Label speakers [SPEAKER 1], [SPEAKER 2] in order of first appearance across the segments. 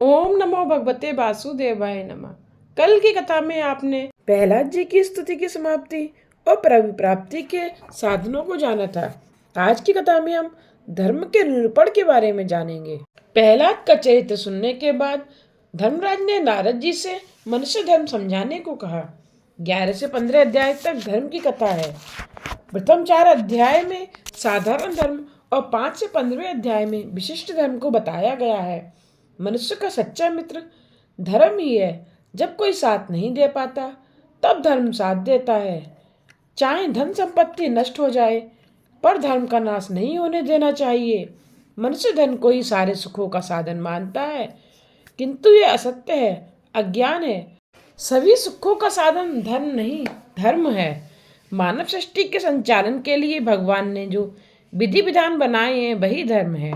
[SPEAKER 1] ओम नमो भगवते वासुदेवाय नमः। कल की कथा में आपने प्रहलाद जी की स्तुति की समाप्ति और प्रभु प्राप्ति के साधनों को जाना था। आज की कथा में हम धर्म के निरूपण के बारे में जानेंगे। प्रहलाद का चरित्र सुनने के बाद धर्मराज ने नारद जी से मनुष्य धर्म समझाने को कहा। 11 से 15 अध्याय तक धर्म की कथा है। प्रथम 4 अध्याय में साधारण धर्म और 5 से 15वें अध्याय में विशिष्ट धर्म को बताया गया है। मनुष्य का सच्चा मित्र धर्म ही है। जब कोई साथ नहीं दे पाता तब धर्म साथ देता है। चाहे धन संपत्ति नष्ट हो जाए पर धर्म का नाश नहीं होने देना चाहिए। मनुष्य धन को ही सारे सुखों का साधन मानता है, किंतु यह असत्य है, अज्ञान है। सभी सुखों का साधन धन नहीं, धर्म है। मानव सृष्टि के संचालन के लिए भगवान ने जो विधि विधान बनाए हैं वही धर्म है।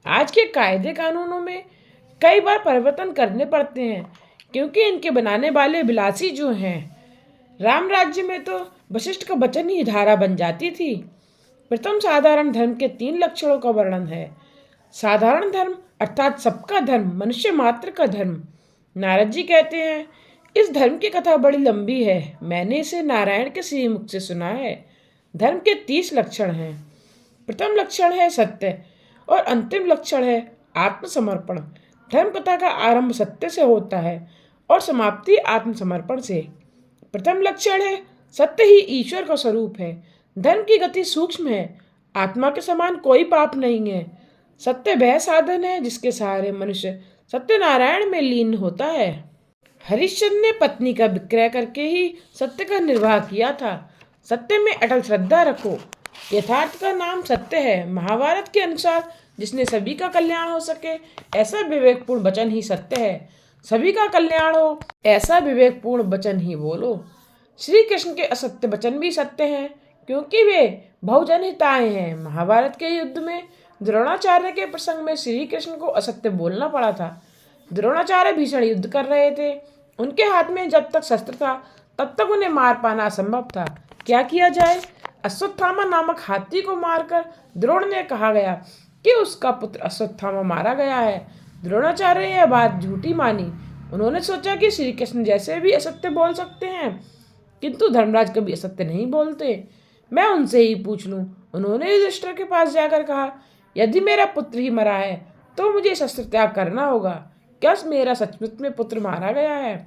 [SPEAKER 1] आज के कायदे कानूनों में कई बार परिवर्तन करने पड़ते हैं, क्योंकि इनके बनाने वाले विलासी जो हैं। राम राज्य में तो वशिष्ठ का वचन ही धारा बन जाती थी। प्रथम साधारण धर्म के 3 लक्षणों का वर्णन है। साधारण धर्म अर्थात सबका धर्म, मनुष्य मात्र का धर्म। नारद जी कहते हैं, इस धर्म की कथा बड़ी लंबी है, मैंने इसे नारायण के श्रीमुख से सुना है। धर्म के 30 लक्षण हैं। प्रथम लक्षण है सत्य और अंतिम लक्षण है आत्मसमर्पण। धर्म कथा का आरंभ सत्य से होता है और समाप्ति आत्मसमर्पण से। प्रथम लक्षण है सत्य ही ईश्वर का स्वरूप है। धर्म की गति सूक्ष्म है, आत्मा के समान कोई पाप नहीं है। सत्य वह साधन है जिसके सहारे मनुष्य सत्यनारायण में लीन होता है। हरिश्चंद्र ने पत्नी का विक्रय करके ही सत्य का निर्वाह किया था। सत्य में अटल श्रद्धा रखो। यथार्थ का नाम सत्य है। महाभारत के अनुसार जिसने सभी का कल्याण हो सके ऐसा विवेकपूर्ण वचन ही सत्य है। सभी का कल्याण हो ऐसा विवेकपूर्ण वचन ही बोलो। श्री कृष्ण के असत्य वचन भी सत्य हैं, क्योंकि वे बहुजन हिताय हैं। महाभारत के युद्ध में द्रोणाचार्य के प्रसंग में श्री कृष्ण को असत्य बोलना पड़ा था। द्रोणाचार्य भीषण युद्ध कर रहे थे। उनके हाथ में जब तक शस्त्र था तब तक उन्हें मार पाना असंभव था। क्या किया जाए? अश्वत्थामा नामक हाथी को मारकर द्रोण ने कहा गया कि उसका पुत्र अश्वत्थामा मारा गया है। द्रोणाचार्य ने यह बात झूठी मानी। उन्होंने सोचा कि श्री कृष्ण जैसे भी असत्य बोल सकते हैं, किंतु धर्मराज कभी असत्य नहीं बोलते। मैं उनसे ही पूछ लूं। उन्होंने युधिष्ठिर के पास जाकर कहा, यदि मेरा पुत्र ही मरा है तो मुझे शस्त्र त्याग करना होगा। क्या मेरा सचमुच में पुत्र मारा गया है?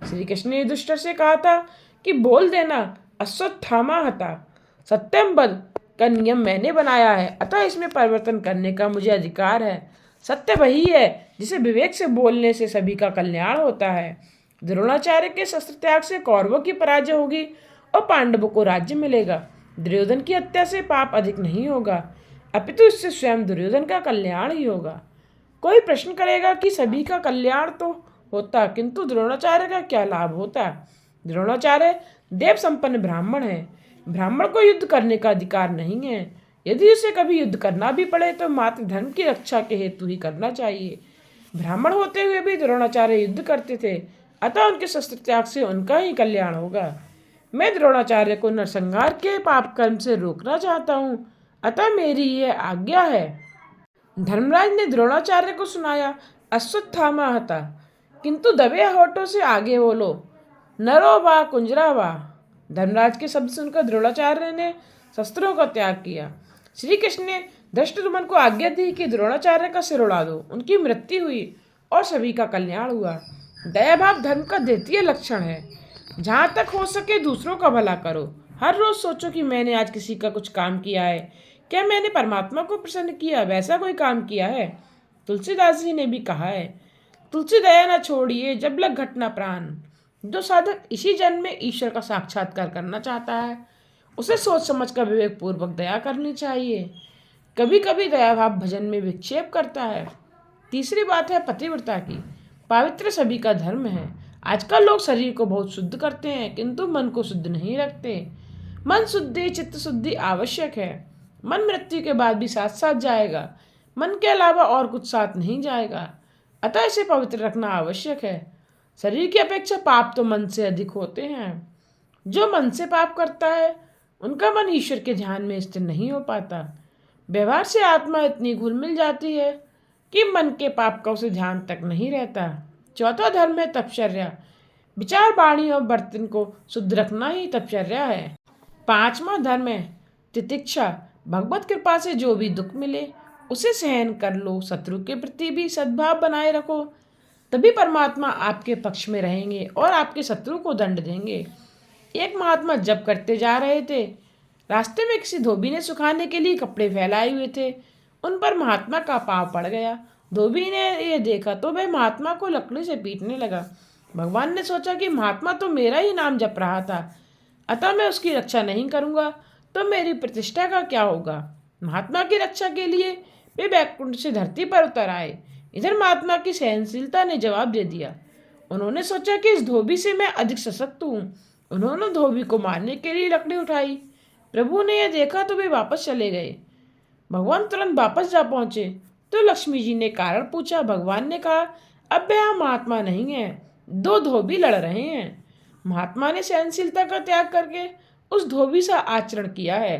[SPEAKER 1] श्री कृष्ण ने युधिष्ठिर से कहा था कि बोल देना अश्वत्थामा हता। सत्यम बल का नियम मैंने बनाया है, अतः इसमें परिवर्तन करने का मुझे अधिकार है। सत्य वही है जिसे विवेक से बोलने से सभी का कल्याण होता है। द्रोणाचार्य के शस्त्र त्याग से कौरवों की पराजय होगी और पांडवों को राज्य मिलेगा। दुर्योधन की हत्या से पाप अधिक नहीं होगा, अपितु इससे स्वयं दुर्योधन का कल्याण ही होगा। कोई प्रश्न करेगा कि सभी का कल्याण तो होता, किंतु द्रोणाचार्य का क्या लाभ होता? द्रोणाचार्य देव संपन्न ब्राह्मण है। ब्राह्मण को युद्ध करने का अधिकार नहीं है। यदि उसे कभी युद्ध करना भी पड़े तो मात्र धर्म की रक्षा के हेतु ही करना चाहिए। ब्राह्मण होते हुए भी द्रोणाचार्य युद्ध करते थे, अतः उनके शस्त्र त्याग से उनका ही कल्याण होगा। मैं द्रोणाचार्य को नरसंहार के पाप कर्म से रोकना चाहता हूँ, अतः मेरी यह आज्ञा है। धर्मराज ने द्रोणाचार्य को सुनाया, अश्वत्थामा हता, किंतु दबे होठों से आगे बोलो, नरो वा कुंजरा वा। धर्मराज के शब्द सुनकर द्रोणाचार्य ने शस्त्रों का त्याग किया। श्री कृष्ण ने धृष्टद्युम्न को आज्ञा दी कि द्रोणाचार्य का सिर उड़ा दो। उनकी मृत्यु हुई और सभी का कल्याण हुआ। दया भाव धर्म का द्वितीय लक्षण है। जहाँ तक हो सके दूसरों का भला करो। हर रोज सोचो कि मैंने आज किसी का कुछ काम किया है, क्या मैंने परमात्मा को प्रसन्न किया, वैसा कोई काम किया है? तुलसीदास जी ने भी कहा है, तुलसी दया न छोड़िए जब लग घटना प्राण। जो साधक इसी जन्म में ईश्वर का साक्षात्कार करना चाहता है उसे सोच समझ कर विवेक पूर्वक दया करनी चाहिए। कभी कभी दया भाव भजन में विक्षेप करता है। तीसरी बात है पतिव्रता की। पवित्र सभी का धर्म है। आजकल लोग शरीर को बहुत शुद्ध करते हैं, किंतु मन को शुद्ध नहीं रखते। मन शुद्धि चित्त शुद्धि आवश्यक है। मन मृत्यु के बाद भी साथ साथ जाएगा। मन के अलावा और कुछ साथ नहीं जाएगा, अतः इसे पवित्र रखना आवश्यक है। शरीर की अपेक्षा पाप तो मन से अधिक होते हैं। जो मन से पाप करता है उनका मन ईश्वर के ध्यान में स्थिर नहीं हो पाता। व्यवहार से आत्मा इतनी घुल मिल जाती है कि मन के पाप का उसे ध्यान तक नहीं रहता। चौथा धर्म है तपश्चर्या। विचार, वाणी और बर्तन को शुद्ध रखना ही तपश्चर्या है। पांचवा धर्म है तितिक्षा। भगवत कृपा से जो भी दुख मिले उसे सहन कर लो, शत्रु के प्रति भी सद्भाव बनाए रखो, तभी परमात्मा आपके पक्ष में रहेंगे और आपके शत्रु को दंड देंगे। एक महात्मा जप करते जा रहे थे। रास्ते में किसी धोबी ने सुखाने के लिए कपड़े फैलाए हुए थे। उन पर महात्मा का पाँव पड़ गया। धोबी ने यह देखा तो वह महात्मा को लकड़ी से पीटने लगा। भगवान ने सोचा कि महात्मा तो मेरा ही नाम जप रहा था, अतः मैं उसकी रक्षा नहीं करूँगा तो मेरी प्रतिष्ठा का क्या होगा। महात्मा की रक्षा के लिए वे बैकुंठ से धरती पर उतर आए। इधर महात्मा की सहनशीलता ने जवाब दे दिया। उन्होंने सोचा कि इस धोबी से मैं अधिक सशक्त हूँ। उन्होंने धोबी को मारने के लिए लकड़ी उठाई। प्रभु ने यह देखा तो वे वापस चले गए। भगवान तुरंत वापस जा पहुंचे तो लक्ष्मी जी ने कारण पूछा। भगवान ने कहा, अब यहाँ महात्मा नहीं है, दो धोबी लड़ रहे हैं। महात्मा ने सहनशीलता का त्याग करके उस धोबी सा आचरण किया है।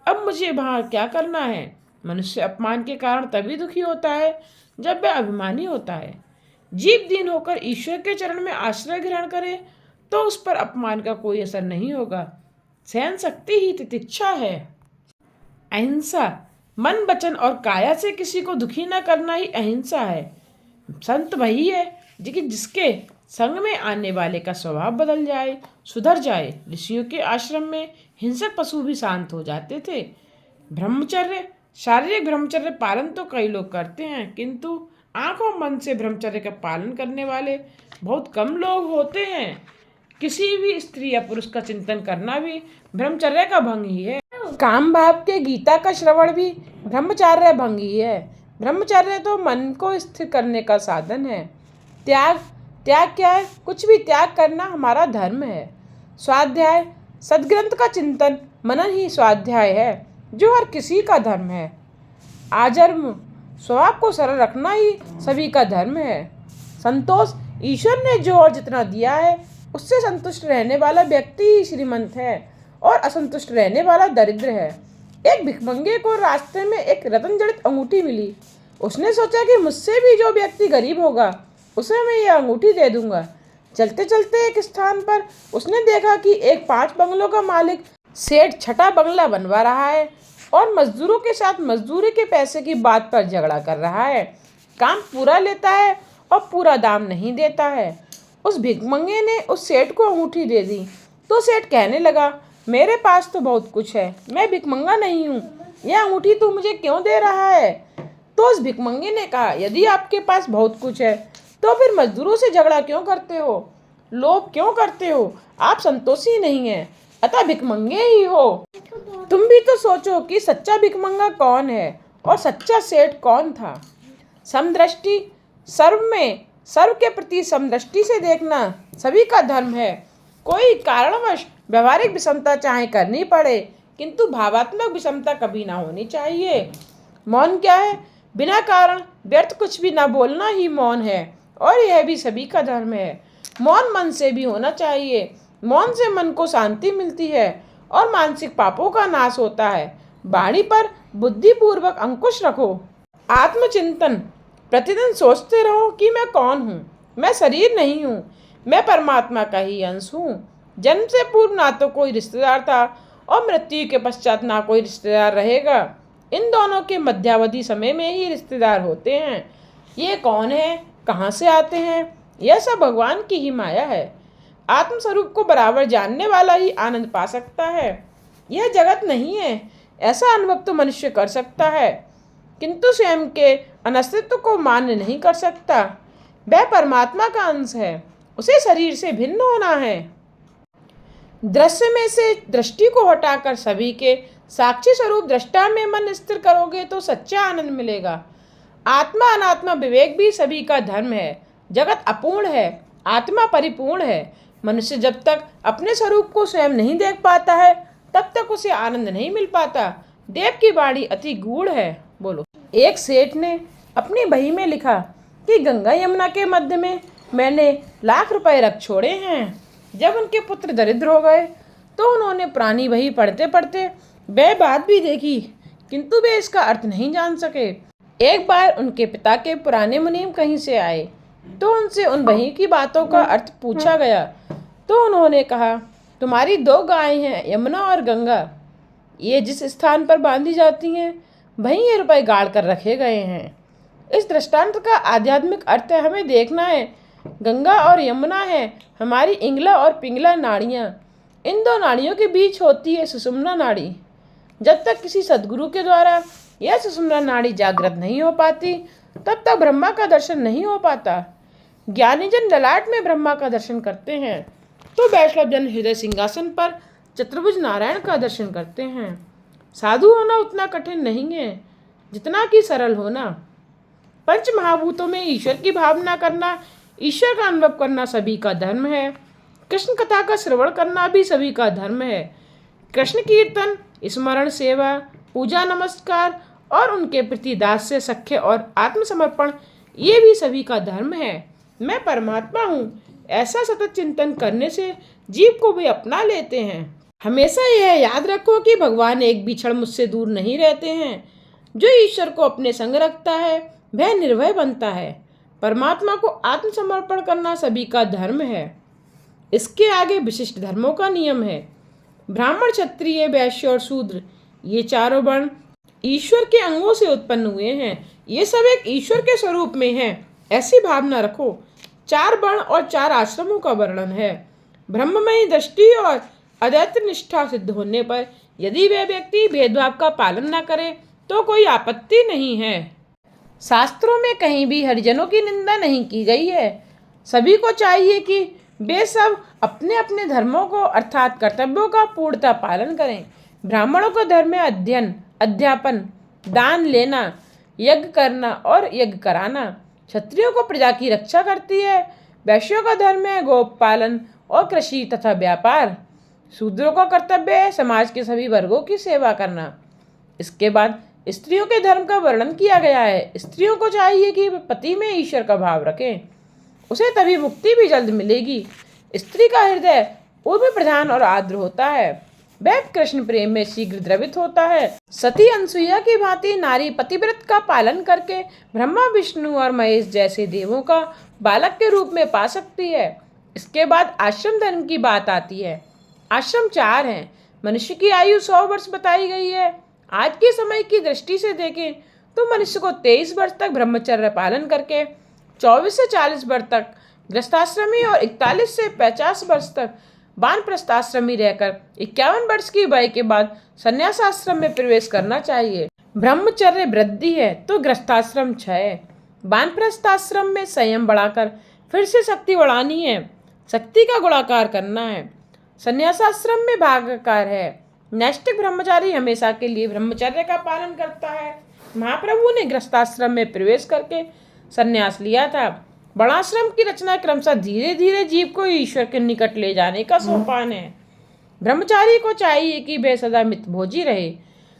[SPEAKER 1] अब मुझे वहाँ क्या करना है। मनुष्य अपमान के कारण तभी दुखी होता है जब वह अभिमानी होता है। जीव दीन होकर ईश्वर के चरण में आश्रय ग्रहण करे तो उस पर अपमान का कोई असर नहीं होगा। सहन शक्ति ही तितिक्षा है। अहिंसा, मन, वचन और काया से किसी को दुखी न करना ही अहिंसा है। संत वही है जिसके संग में आने वाले का स्वभाव बदल जाए, सुधर जाए। ऋषियों के आश्रम में हिंसक पशु भी शांत हो जाते थे। ब्रह्मचर्य, शारीरिक ब्रह्मचर्य पालन तो कई लोग करते हैं, किंतु आँख और मन से ब्रह्मचर्य का पालन करने वाले बहुत कम लोग होते हैं। किसी भी स्त्री या पुरुष का चिंतन करना भी ब्रह्मचर्य का भंग ही है। काम भाव के गीता का श्रवण भी ब्रह्मचर्य भंग ही है। ब्रह्मचर्य तो मन को स्थिर करने का साधन है। त्याग क्या है? कुछ भी त्याग करना हमारा धर्म है। स्वाध्याय, सद्ग्रंथ का चिंतन मनन ही स्वाध्याय है, जो हर किसी का धर्म है। आजन्म, स्वभाव को सरल रखना ही सभी का धर्म है। संतोष, ईश्वर ने जो और जितना दिया है उससे संतुष्ट रहने वाला व्यक्ति ही श्रीमंत है और असंतुष्ट रहने वाला दरिद्र है। एक भिखमंगे को रास्ते में एक रत्न जड़ित अंगूठी मिली। उसने सोचा कि मुझसे भी जो व्यक्ति गरीब होगा उसे मैं यह अंगूठी दे दूंगा। चलते चलते एक स्थान पर उसने देखा कि एक 5 बंगलों का मालिक सेठ छठा बंगला बनवा रहा है और मजदूरों के साथ मजदूरी के पैसे की बात पर झगड़ा कर रहा है। काम पूरा लेता है और पूरा दाम नहीं देता है। उस भिखमंगे ने उस सेठ को अंगूठी दे दी तो सेठ कहने लगा, मेरे पास तो बहुत कुछ है, मैं भिखमंगा नहीं हूँ, यह अंगूठी तू मुझे क्यों दे रहा है। तो उस भिखमंगे ने कहा, यदि आपके पास बहुत कुछ है तो फिर मजदूरों से झगड़ा क्यों करते हो, लोभ क्यों करते हो, आप संतोषी नहीं हैं, अतः भिखमंगे ही हो। तुम भी तो सोचो कि सच्चा भिखमंगा कौन है और सच्चा सेठ कौन था। समदृष्टि, सर्व के प्रति समदृष्टि से देखना सभी का धर्म है। कोई कारणवश व्यवहारिक विषमता चाहे करनी पड़े, किंतु भावात्मक विषमता कभी ना होनी चाहिए। मौन क्या है? बिना कारण व्यर्थ कुछ भी ना बोलना ही मौन है और यह भी सभी का धर्म है। मौन मन से भी होना चाहिए। मौन से मन को शांति मिलती है और मानसिक पापों का नाश होता है। वाणी पर बुद्धिपूर्वक अंकुश रखो। आत्मचिंतन, प्रतिदिन सोचते रहो कि मैं कौन हूँ। मैं शरीर नहीं हूँ, मैं परमात्मा का ही अंश हूँ। जन्म से पूर्व ना तो कोई रिश्तेदार था और मृत्यु के पश्चात ना कोई रिश्तेदार रहेगा। इन दोनों के मध्यावधि समय में ही रिश्तेदार होते हैं। ये कौन है, कहाँ से आते हैं, यह सब भगवान की ही माया है। आत्मस्वरूप को बराबर जानने वाला ही आनंद पा सकता है। यह जगत नहीं है, ऐसा अनुभव तो मनुष्य कर सकता है, किंतु स्वयं के अनस्तित्व को मान्य नहीं कर सकता। वह परमात्मा का अंश है, उसे शरीर से भिन्न होना है। दृश्य में से दृष्टि को हटाकर सभी के साक्षी स्वरूप दृष्टा में मन स्थिर करोगे तो सच्चा आनंद मिलेगा। आत्मा अनात्मा विवेक भी सभी का धर्म है। जगत अपूर्ण है, आत्मा परिपूर्ण है। मनुष्य जब तक अपने स्वरूप को स्वयं नहीं देख पाता है तब तक उसे आनंद नहीं मिल पाता। देव की वाणी अति गूढ़ है। बोलो। एक सेठ ने अपनी बही में लिखा कि गंगा यमुना के मध्य में मैंने लाख रुपए रख छोड़े हैं। जब उनके पुत्र दरिद्र हो गए तो उन्होंने पुरानी बही पढ़ते पढ़ते वह बात भी देखी, किंतु वे इसका अर्थ नहीं जान सके। एक बार उनके पिता के पुराने मुनीम कहीं से आए तो उनसे उन वहीं की बातों का अर्थ पूछा गया तो उन्होंने कहा, तुम्हारी 2 गायें हैं, यमुना और गंगा। ये जिस स्थान पर बांधी जाती हैं वहीं ये रुपए गाड़ कर रखे गए हैं। इस दृष्टांत का आध्यात्मिक अर्थ हमें देखना है। गंगा और यमुना है हमारी इंगला और पिंगला नाड़ियाँ। इन 2 नाड़ियों के बीच होती है सुषुम्ना नाड़ी। जब तक किसी सद्गुरु के द्वारा यह सुषुम्ना नाड़ी जागृत नहीं हो पाती तब तक ब्रह्मा का दर्शन नहीं हो पाता। ज्ञानीजन ललाट में ब्रह्मा का दर्शन करते हैं तो वैष्णव जन हृदय सिंहासन पर चतुर्भुज नारायण का दर्शन करते हैं। साधु होना उतना कठिन नहीं है जितना कि सरल होना। पंच महाभूतों में ईश्वर की भावना करना, ईश्वर का अनुभव करना सभी का धर्म है। कृष्ण कथा का श्रवण करना भी सभी का धर्म है। कृष्ण कीर्तन, स्मरण, सेवा, पूजा, नमस्कार और उनके प्रति दास्य, सख्य और आत्मसमर्पण ये भी सभी का धर्म है। मैं परमात्मा हूँ ऐसा सतत चिंतन करने से जीव को भी अपना लेते हैं। हमेशा यह याद रखो कि भगवान एक भी क्षण मुझसे दूर नहीं रहते हैं। जो ईश्वर को अपने संग रखता है वह निर्भय बनता है। परमात्मा को आत्मसमर्पण करना सभी का धर्म है। इसके आगे विशिष्ट धर्मों का नियम है। ब्राह्मण, क्षत्रिय, वैश्य और शूद्र ये 4 वर्ण ईश्वर के अंगों से उत्पन्न हुए हैं। ये सब एक ईश्वर के स्वरूप में हैं, ऐसी भावना रखो। 4 वर्ण और 4 आश्रमों का वर्णन है। ब्रह्ममयी दृष्टि और अद्वैत निष्ठा सिद्ध होने पर यदि वह व्यक्ति भेदभाव का पालन न करे तो कोई आपत्ति नहीं है। शास्त्रों में कहीं भी हरिजनों की निंदा नहीं की गई है। सभी को चाहिए कि वे सब अपने अपने धर्मों को अर्थात कर्तव्यों का पूर्णतः पालन करें। ब्राह्मणों का धर्म है अध्ययन, अध्यापन, दान लेना, यज्ञ करना और यज्ञ कराना। क्षत्रियों को प्रजा की रक्षा करती है। वैश्यों का धर्म है गोप पालन और कृषि तथा व्यापार। शूद्रों का कर्तव्य है समाज के सभी वर्गों की सेवा करना। इसके बाद स्त्रियों के धर्म का वर्णन किया गया है। स्त्रियों को चाहिए कि वे पति में ईश्वर का भाव रखें, उसे तभी मुक्ति भी जल्द मिलेगी। स्त्री का हृदय ऊर्मी प्रधान और आर्द्र होता है, वह कृष्ण प्रेम में शीघ्र द्रवित होता है। सती अनसुईया की भांति नारी पतिव्रत का पालन करके ब्रह्मा, विष्णु और महेश जैसे देवों का बालक के रूप में पा सकती है। इसके बाद आश्रम धर्म की बात आती है। आश्रम 4 हैं। मनुष्य की आयु 100 वर्ष बताई गई है। आज के समय की दृष्टि से देखें तो मनुष्य को 23 वर्ष तक ब्रह्मचर्य पालन करके 24 से 40 वर्ष तक गृहस्थाश्रमी और 41 से 50 वर्ष तक वानप्रस्थाश्रमी रहकर 51 वर्ष की वय के बाद संन्यास आश्रम में प्रवेश करना चाहिए। ब्रह्मचर्य वृद्धि है तो गृहस्थाश्रम 6 है। वानप्रस्थाश्रम में संयम बढ़ाकर फिर से शक्ति बढ़ानी है, शक्ति का गुणाकार करना है। संन्यासाश्रम में भागाकार है। नैष्ठिक ब्रह्मचारी हमेशा के लिए ब्रह्मचर्य का पालन करता है। महाप्रभु ने गृहस्थाश्रम में प्रवेश करके संन्यास लिया था। वर्णाश्रम की रचना क्रमशः धीरे धीरे जीव को ईश्वर के निकट ले जाने का सोपान है। ब्रह्मचारी को चाहिए कि वह सदा मितभोजी रहे।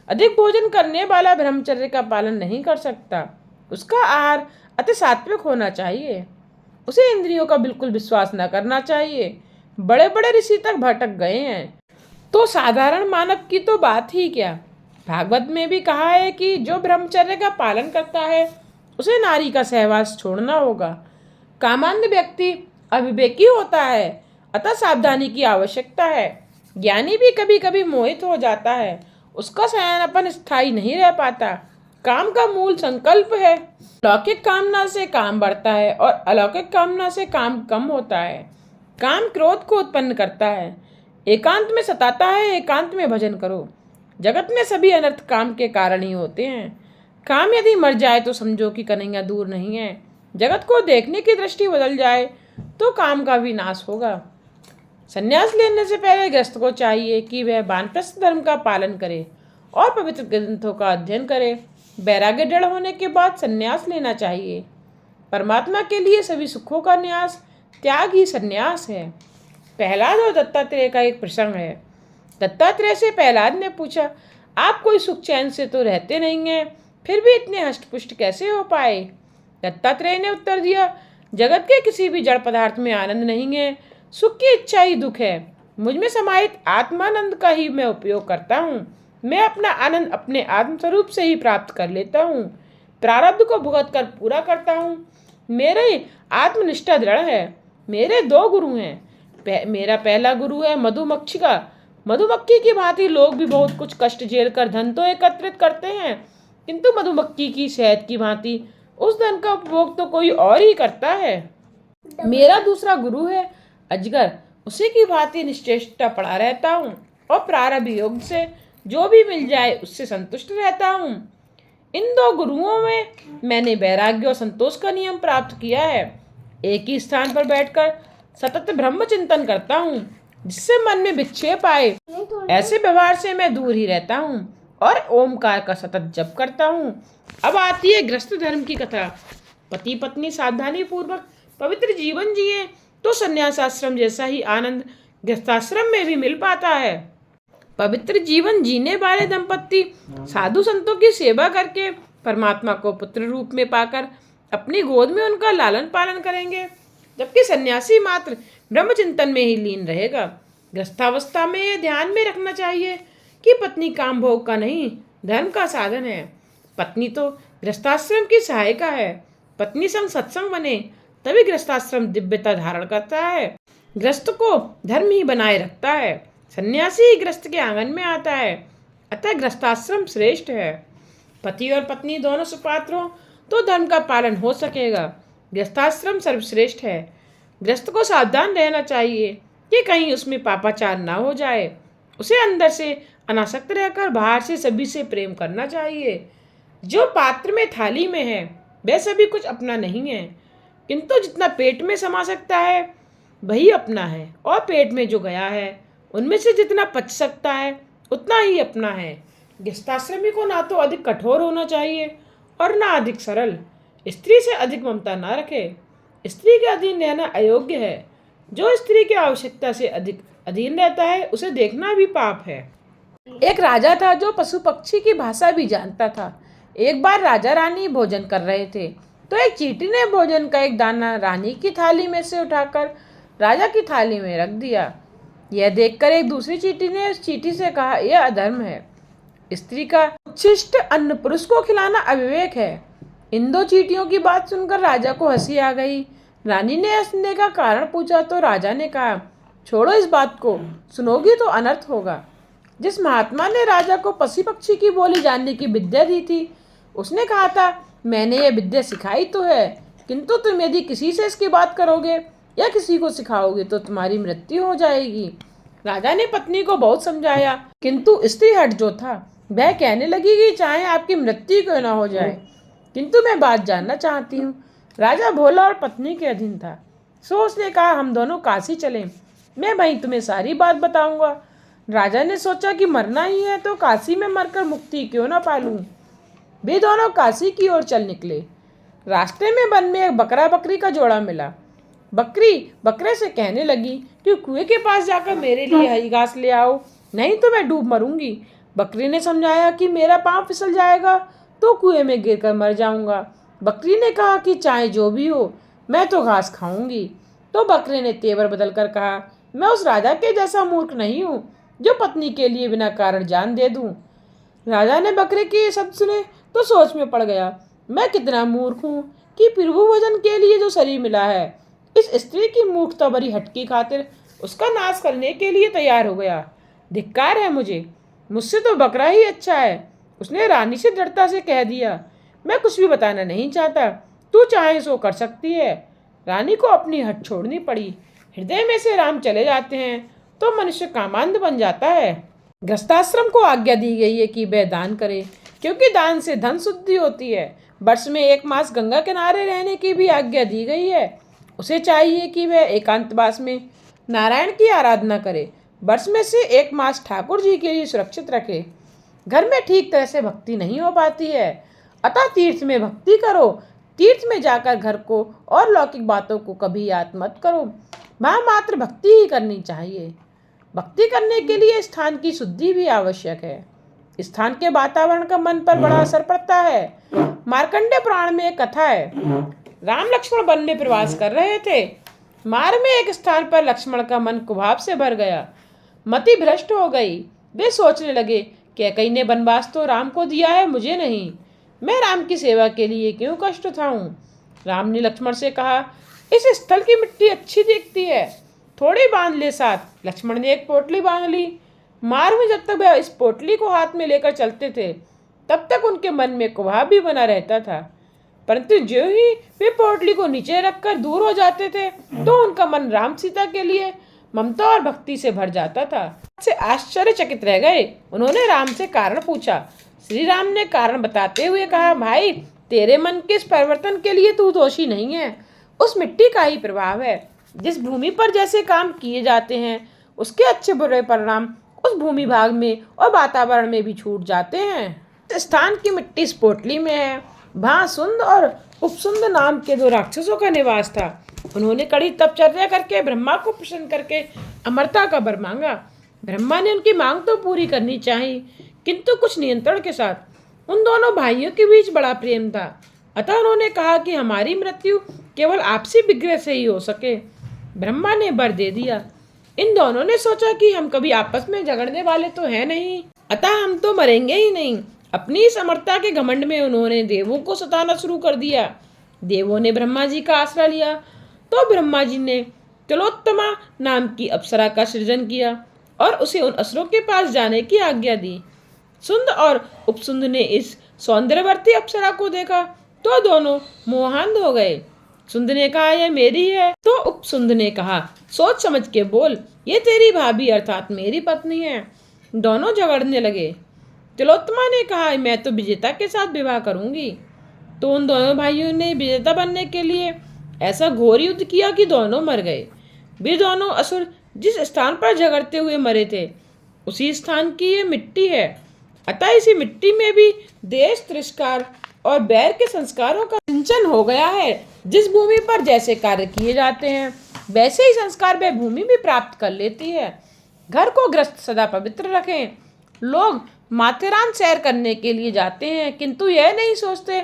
[SPEAKER 1] अधिक भोजन करने वाला ब्रह्मचर्य का पालन नहीं कर सकता। उसका आहार अति सात्विक होना चाहिए। उसे इंद्रियों का बिल्कुल विश्वास न करना चाहिए। बड़े बड़े ऋषि तक भटक गए हैं तो साधारण मानव की तो बात ही क्या। भागवत में भी कहा है कि जो ब्रह्मचर्य का पालन करता है उसे नारी का सहवास छोड़ना होगा। कामांध व्यक्ति अविवेकी होता है, अतः सावधानी की आवश्यकता है। ज्ञानी भी कभी कभी मोहित हो जाता है, उसका संयमन स्थायी नहीं रह पाता। काम का मूल संकल्प है। लौकिक कामना से काम बढ़ता है और अलौकिक कामना से काम कम होता है। काम क्रोध को उत्पन्न करता है, एकांत में सताता है। एकांत में भजन करो। जगत में सभी अनर्थ काम के कारण ही होते हैं। काम यदि मर जाए तो समझो कि कन्हैया दूर नहीं है। जगत को देखने की दृष्टि बदल जाए तो काम का भी नाश होगा। संन्यास लेने से पहले गृहस्थ को चाहिए कि वह वानप्रस्थ धर्म का पालन करे और पवित्र ग्रंथों का अध्ययन करे। वैराग्य दृढ़ होने के बाद संन्यास लेना चाहिए। परमात्मा के लिए सभी सुखों का न्यास त्याग ही संन्यास है। प्रहलाद और दत्तात्रेय का एक प्रसंग है। दत्तात्रेय से प्रहलाद ने पूछा, आप कोई सुख चैन से तो रहते नहीं हैं, फिर भी इतने हष्टपुष्ट कैसे हो पाए? दत्तात्रेय ने उत्तर दिया, जगत के किसी भी जड़ पदार्थ में आनंद नहीं है। सुख की इच्छा ही दुख है। मुझ में समाहित आत्मानंद का ही मैं उपयोग करता हूँ। मैं अपना आनंद अपने आत्मस्वरूप से ही प्राप्त कर लेता हूँ। प्रारब्ध को भुगत कर पूरा करता हूँ। मेरी आत्मनिष्ठा दृढ़ है। मेरे दो गुरु हैं। मेरा पहला गुरु है मधुमक्षिका। मधुमक्खी की भांति लोग भी बहुत कुछ कष्ट झेल कर धन तो एकत्रित करते हैं, किंतु मधुमक्खी की शहद की भांति उस धन का उपभोग तो कोई और ही करता है। मेरा दूसरा गुरु है अजगर। उसी की भांति निश्चेष्टा पड़ा रहता हूँ और प्रारब्ध योग से जो भी मिल जाए उससे संतुष्ट रहता हूँ। इन दो गुरुओं में मैंने वैराग्य और संतोष का नियम प्राप्त किया है। एक ही स्थान पर बैठकर सतत ब्रह्म चिंतन करता हूँ, जिससे मन में विक्षेप आए ऐसे व्यवहार से मैं दूर ही रहता हूँ और ओमकार का सतत जप करता हूँ। अब आती है गृहस्थ धर्म की कथा। पति पत्नी सावधानी पूर्वक पवित्र जीवन जिए तो संन्यास आश्रम जैसा ही आनंद गृहस्थाश्रम में भी मिल पाता है। पवित्र जीवन जीने वाले दंपत्ति साधु संतों की सेवा करके परमात्मा को पुत्र रूप में पाकर अपनी गोद में उनका लालन पालन करेंगे, जबकि सन्यासी मात्र ब्रह्म चिंतन में ही लीन रहेगा। गृहस्थावस्था में यह ध्यान में रखना चाहिए कि पत्नी काम भोग का नहीं, धर्म का साधन है। पत्नी तो गृहस्थाश्रम की सहायिका है। पत्नी संग सत्संग बने तभी गृहस्थाश्रम दिव्यता धारण करता है। गृहस्थ को धर्म ही बनाए रखता है। सन्यासी ही गृहस्थ के आंगन में आता है। अतः गृहस्थाश्रम श्रेष्ठ है। पति और पत्नी दोनों सुपात्र हो तो धर्म का पालन हो सकेगा। गृहस्थाश्रम सर्वश्रेष्ठ है। गृहस्थ को सावधान रहना चाहिए कि कहीं उसमें पापाचार ना हो जाए। उसे अंदर से अनासक्त रहकर बाहर से सभी से प्रेम करना चाहिए। जो पात्र में थाली में है वह सभी कुछ अपना नहीं है, किंतु जितना पेट में समा सकता है वही अपना है, और पेट में जो गया है उनमें से जितना पच सकता है उतना ही अपना है। गृहस्थाश्रमी को ना तो अधिक कठोर होना चाहिए और ना अधिक सरल। स्त्री से अधिक ममता ना रखे। स्त्री के अधीन रहना अयोग्य है। जो स्त्री की आवश्यकता से अधिक अधीन रहता है उसे देखना भी पाप है। एक राजा था जो पशु पक्षी की भाषा भी जानता था। एक बार राजा रानी भोजन कर रहे थे तो एक चींटी ने भोजन का एक दाना रानी की थाली में से उठाकर राजा की थाली में रख दिया। यह देखकर एक दूसरी चींटी ने उस चींटी से कहा, यह अधर्म है। स्त्री का उच्छिष्ट अन्न पुरुष को खिलाना अविवेक है। इन दो चींटियों की बात सुनकर राजा को हंसी आ गई। रानी ने हंसने का कारण पूछा तो राजा ने कहा, छोड़ो इस बात को, सुनोगी तो अनर्थ होगा। जिस महात्मा ने राजा को पशु पक्षी की बोली जानने की विद्या दी थी उसने कहा था, मैंने यह विद्या सिखाई तो है, किंतु तुम यदि किसी से इसकी बात करोगे या किसी को सिखाओगे तो तुम्हारी मृत्यु हो जाएगी। राजा ने पत्नी को बहुत समझाया, किंतु स्त्री हट जो था वह कहने लगी कि चाहे आपकी मृत्यु क्यों ना हो जाए, किंतु मैं बात जानना चाहती हूँ। राजा भोला और पत्नी के अधीन था, सो उसने कहा, हम दोनों काशी चलें, मैं वहीं तुम्हें सारी बात बताऊंगा। राजा ने सोचा कि मरना ही है तो काशी में मरकर मुक्ति क्यों ना पालूं। वे दोनों काशी की ओर चल निकले। रास्ते में वन में एक बकरा बकरी का जोड़ा मिला। बकरी बकरे से कहने लगी कि कुएं के पास जाकर मेरे लिए हरी घास ले आओ, नहीं तो मैं डूब मरूंगी। बकरी ने समझाया कि मेरा पांव फिसल जाएगा तो कुएं में गिरकर मर जाऊंगा। बकरी ने कहा कि चाहे जो भी हो मैं तो घास खाऊंगी। तो बकरे ने तेवर बदल कर कहा, मैं उस राजा के जैसा मूर्ख नहीं हूँ जो पत्नी के लिए बिना कारण जान दे दूं। राजा ने बकरे के ये शब्द सुने तो सोच में पड़ गया, मैं कितना मूर्ख हूँ कि प्रभु भजन के लिए जो शरीर मिला है इस स्त्री की मूर्खता भरी हट की खातिर उसका नाश करने के लिए तैयार हो गया। धिक्कार है मुझसे तो बकरा ही अच्छा है। उसने रानी से दृढ़ता से कह दिया, मैं कुछ भी बताना नहीं चाहता, तू चाहे सो कर सकती है। रानी को अपनी हट छोड़नी पड़ी। हृदय में से राम चले जाते हैं तो मनुष्य कामांध बन जाता है। गृहस्थाश्रम को आज्ञा दी गई है कि वह दान करे, क्योंकि दान से धन शुद्धि होती है। वर्ष में 1 मास गंगा किनारे रहने की भी आज्ञा दी गई है। उसे चाहिए कि वह एकांतवास में नारायण की आराधना करे। वर्ष में से 1 मास ठाकुर जी के लिए सुरक्षित रखे। घर में ठीक तरह से भक्ति नहीं हो पाती है, अतः तीर्थ में भक्ति करो। तीर्थ में जाकर घर को और लौकिक बातों को कभी याद मत करो, वहाँ मात्र भक्ति ही करनी चाहिए। भक्ति करने के लिए स्थान की शुद्धि भी आवश्यक है। स्थान के वातावरण का मन पर बड़ा असर पड़ता है। मार्कंडे पुराण में एक कथा है। राम लक्ष्मण वन में प्रवास कर रहे थे। मार्ग में एक स्थान पर लक्ष्मण का मन कुभाव से भर गया, मति भ्रष्ट हो गई। वे सोचने लगे, कैकई ने वनवास तो राम को दिया है, मुझे नहीं। मैं राम की सेवा के लिए क्यों कष्ट उठाऊं? राम ने लक्ष्मण से कहा, इस स्थल की मिट्टी अच्छी दिखती है, थोड़ी बांध ले साथ। लक्ष्मण ने एक पोटली बांध ली। मार्ग में जब तक वह इस पोटली को हाथ में लेकर चलते थे, तब तक उनके मन में कुबा भी बना रहता था। परंतु जो ही वे पोटली को नीचे रखकर दूर हो जाते थे, तो उनका मन राम सीता के लिए ममता और भक्ति से भर जाता था। से आश्चर्यचकित रह गए। उन्होंने राम से कारण पूछा। श्री राम ने कारण बताते हुए कहा, भाई, तेरे मन के इस परिवर्तन के लिए तू दोषी नहीं है, उस मिट्टी का ही प्रभाव है। जिस भूमि पर जैसे काम किए जाते हैं, उसके अच्छे बुरे परिणाम उस भूमि भाग में और वातावरण में भी छूट जाते हैं। इस स्थान की मिट्टी इस पोटली में है। वहाँ सुंद और उपसुंद नाम के दो राक्षसों का निवास था। उन्होंने कड़ी तपचर्या करके ब्रह्मा को प्रसन्न करके अमरता का वर मांगा। ब्रह्मा ने उनकी मांग तो पूरी करनी चाहिए, किंतु कुछ नियंत्रण के साथ। उन दोनों भाइयों के बीच बड़ा प्रेम था, अतः उन्होंने कहा कि हमारी मृत्यु केवल आपसी विग्रह से ही हो सके। ब्रह्मा ने वर दे दिया। इन दोनों ने सोचा कि हम कभी आपस में झगड़ने वाले तो हैं नहीं, अतः हम तो मरेंगे ही नहीं। अपनी समर्था के घमंड में उन्होंने देवों को सताना शुरू कर दिया। देवों ने ब्रह्मा जी का आसरा लिया, तो ब्रह्मा जी ने तिलोत्तमा नाम की अप्सरा का सृजन किया और उसे उन असुरों के पास जाने की आज्ञा दी। सुंद और उपसुंद ने इस सौंदर्यवर्ती अप्सरा को देखा तो दोनों मोहांध हो गए। सुंद ने कहा, यह मेरी है, तो उपसुंद ने कहा, सोच समझ के बोल, ये तेरी भाभी अर्थात मेरी पत्नी है। दोनों झगड़ने लगे। तिलोत्तमा ने कहा, मैं तो विजेता के साथ विवाह करूंगी। तो उन दोनों भाइयों ने विजेता बनने के लिए ऐसा घोर युद्ध किया कि दोनों मर गए। वे दोनों असुर जिस स्थान पर झगड़ते हुए मरे थे, उसी स्थान की ये मिट्टी है। अतः इसी मिट्टी में भी देश तिरस्कार और बैर के संस्कारों का सिंचन हो गया है। जिस भूमि पर जैसे कार्य किए जाते हैं, वैसे ही संस्कार वह भूमि भी प्राप्त कर लेती है। घर को ग्रस्त सदा पवित्र रखें। लोग माथेरान सैर करने के लिए जाते हैं, किंतु यह नहीं सोचते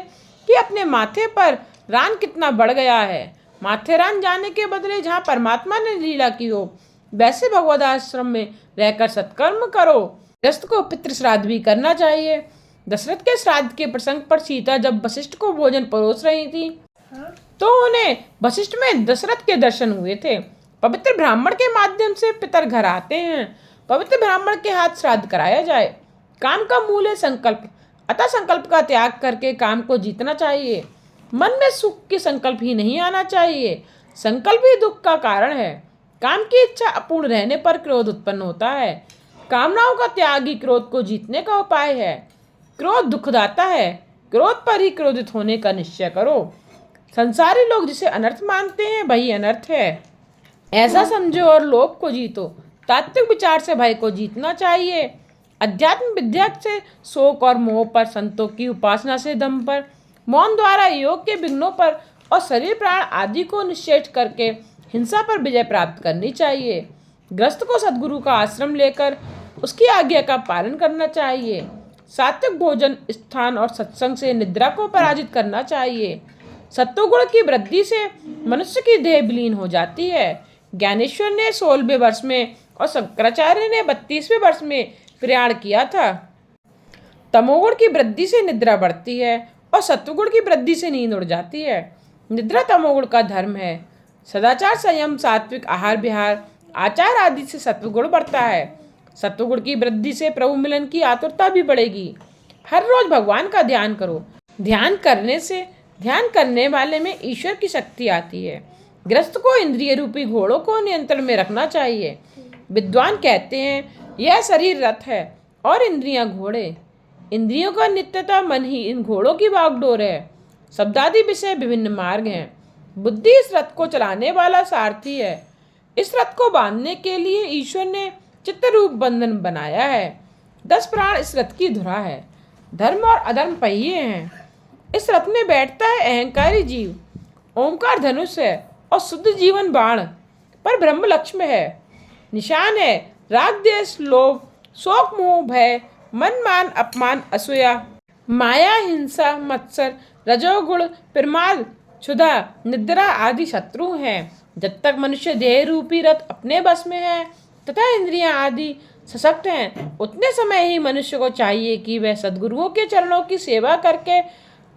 [SPEAKER 1] कि अपने माथे पर रान कितना बढ़ गया है। माथेरान जाने के बदले जहाँ परमात्मा ने लीला की हो, वैसे भगवद आश्रम में रहकर सत्कर्म करो। गृहस्थ को पितृ श्राद्ध भी करना चाहिए। दशरथ के श्राद्ध के प्रसंग पर सीता जब वशिष्ठ को भोजन परोस रही थी, तो उन्हें वशिष्ठ में दशरथ के दर्शन हुए थे। पवित्र ब्राह्मण के माध्यम से पितर घर आते हैं। पवित्र ब्राह्मण के हाथ श्राद्ध कराया जाए। काम का मूल है संकल्प, अतः संकल्प का त्याग करके काम को जीतना चाहिए। मन में सुख के संकल्प ही नहीं आना चाहिए। संकल्प ही दुख का कारण है। काम की इच्छा अपूर्ण रहने पर क्रोध उत्पन्न होता है। कामनाओं का त्याग ही क्रोध को जीतने का उपाय है। क्रोध दुखदाता है। क्रोध पर ही क्रोधित होने का निश्चय करो। संसारी लोग जिसे अनर्थ मानते हैं, वही अनर्थ है, ऐसा समझो और लोभ को जीतो। तात्विक विचार से भय को जीतना चाहिए। अध्यात्म विद्या से शोक और मोह पर, संतों की उपासना से दम पर, मौन द्वारा योग के विघ्नों पर और शरीर प्राण आदि को निश्चेष करके हिंसा पर विजय प्राप्त करनी चाहिए। गृहस्थ को सद्गुरु का आश्रम लेकर उसकी आज्ञा का पालन करना चाहिए। सात्विक भोजन, स्थान और सत्संग से निद्रा को पराजित करना चाहिए। सत्वगुण की वृद्धि से मनुष्य की देह विलीन हो जाती है। ज्ञानेश्वर ने 16वें वर्ष में और शंकराचार्य ने 32वें वर्ष में प्रयाण किया था। तमोगुण की वृद्धि से निद्रा बढ़ती है और सत्वगुण की वृद्धि से नींद उड़ जाती है। निद्रा तमोगुण का धर्म है। सदाचार, संयम, सात्विक आहार विहार, आचार आदि से सत्वगुण बढ़ता है। सत्वगुण की वृद्धि से प्रभु मिलन की आतुरता भी बढ़ेगी। हर रोज भगवान का ध्यान करो। ध्यान करने से ध्यान करने वाले में ईश्वर की शक्ति आती है। गृहस्थ को इंद्रिय रूपी घोड़ों को नियंत्रण में रखना चाहिए। विद्वान कहते हैं, यह शरीर रथ है और इंद्रियां घोड़े। इंद्रियों का नित्यता मन ही इन घोड़ों की बागडोर है। शब्दादि विषय विभिन्न मार्ग हैं। बुद्धि इस रथ को चलाने वाला सारथी है। इस रथ को बांधने के लिए ईश्वर ने चित्तरूप बंधन बनाया है। 10 प्राण इस रथ की धुरा है। धर्म और अधर्म पहिए हैं। इस रथ में बैठता है अहंकारी जीव। ओंकार धनुष है और शुद्ध जीवन बाण पर ब्रह्म लक्ष्म है। निशान है राग, द्वेष, लोभ, शोक, मोह, भय, मन, मान, अपमान, असूया, माया, हिंसा, मत्सर, रजोगुण, प्रमाद, क्षुधा, निद्रा आदि शत्रु हैं। जब तक मनुष्य देह रूपी रथ अपने बस में है तथा इंद्रियां आदि सशक्त हैं, उतने समय ही मनुष्य को चाहिए कि वह सद्गुरुओं के चरणों की सेवा करके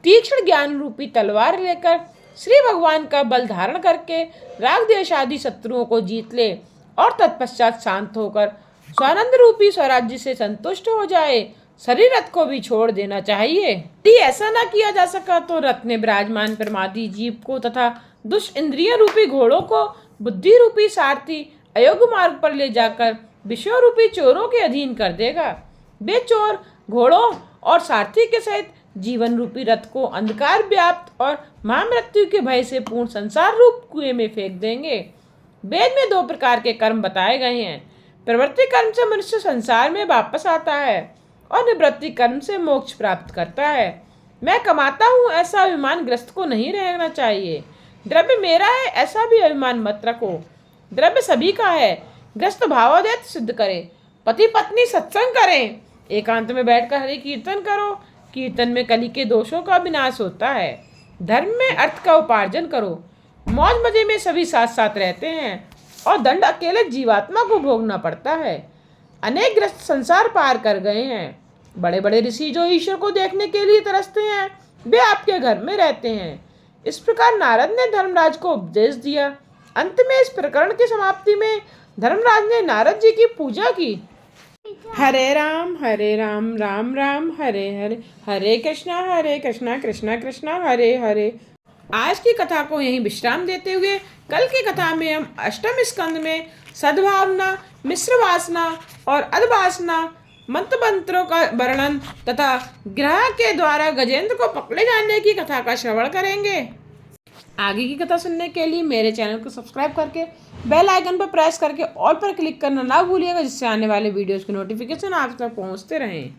[SPEAKER 1] तीक्ष्ण ज्ञान रूपी तलवार लेकर श्री भगवान का बल धारण करके राग द्वेष आदि शत्रुओं को जीत ले और तत्पश्चात शांत होकर स्वानंद रूपी स्वराज्य से संतुष्ट हो जाए। शरीर रथ को भी छोड़ देना चाहिए। यदि ऐसा न किया जा सका तो रथ में विराजमान प्रमादी जीव को तथा दुष्ट इंद्रिय रूपी घोड़ों को बुद्धि रूपी सारथी अयोग्य मार्ग पर ले जाकर विषयों रूपी चोरों के अधीन कर देगा। वे चोर घोड़ों और सारथी के सहित जीवन रूपी रथ को अंधकार व्याप्त और महामृत्यु के भय से पूर्ण संसार रूप कुएं में फेंक देंगे। वेद में 2 प्रकार के कर्म बताए गए हैं। प्रवृत्ति कर्म से मनुष्य संसार में वापस आता है और निवृत्ति कर्म से मोक्ष प्राप्त करता है। मैं कमाता हूँ ऐसा अभिमान ग्रस्त को नहीं रहना चाहिए। द्रव्य मेरा है ऐसा भी अभिमान मत रखो। द्रव्य सभी का है। ग्रस्त भावोदय सिद्ध करे। पति पत्नी सत्संग करें। एकांत में बैठकर हरि कीर्तन करो। कीर्तन में कली के दोषों का विनाश होता है। धर्म में अर्थ का उपार्जन करो। मौज मजे में सभी साथ साथ रहते हैं और दंड अकेले जीवात्मा को भोगना पड़ता है। अनेक ग्रस्त संसार पार कर गए हैं। बड़े बड़े ऋषि जो ईश्वर को देखने के लिए तरसते हैं वे आपके घर में रहते हैं। इस प्रकार नारद ने धर्मराज को उपदेश दिया। अंत में इस प्रकरण की समाप्ति में धर्मराज ने नारद जी की पूजा की। हरे राम राम राम हरे हरे, हरे कृष्णा कृष्णा कृष्णा हरे हरे। आज की कथा को यहीं विश्राम देते हुए कल की कथा में हम अष्टम स्कंद में सद्भावना, मिश्र वासना और अधवासना मंत्रों का वर्णन तथा ग्रह के द्वारा गजेंद्र को पकड़े जाने की कथा का श्रवण करेंगे। आगे की कथा सुनने के लिए मेरे चैनल को सब्सक्राइब करके बेल आइकन पर प्रेस करके ऑल पर क्लिक करना ना भूलिएगा, जिससे आने वाले वीडियोस की नोटिफिकेशन आप तक पहुंचते रहें।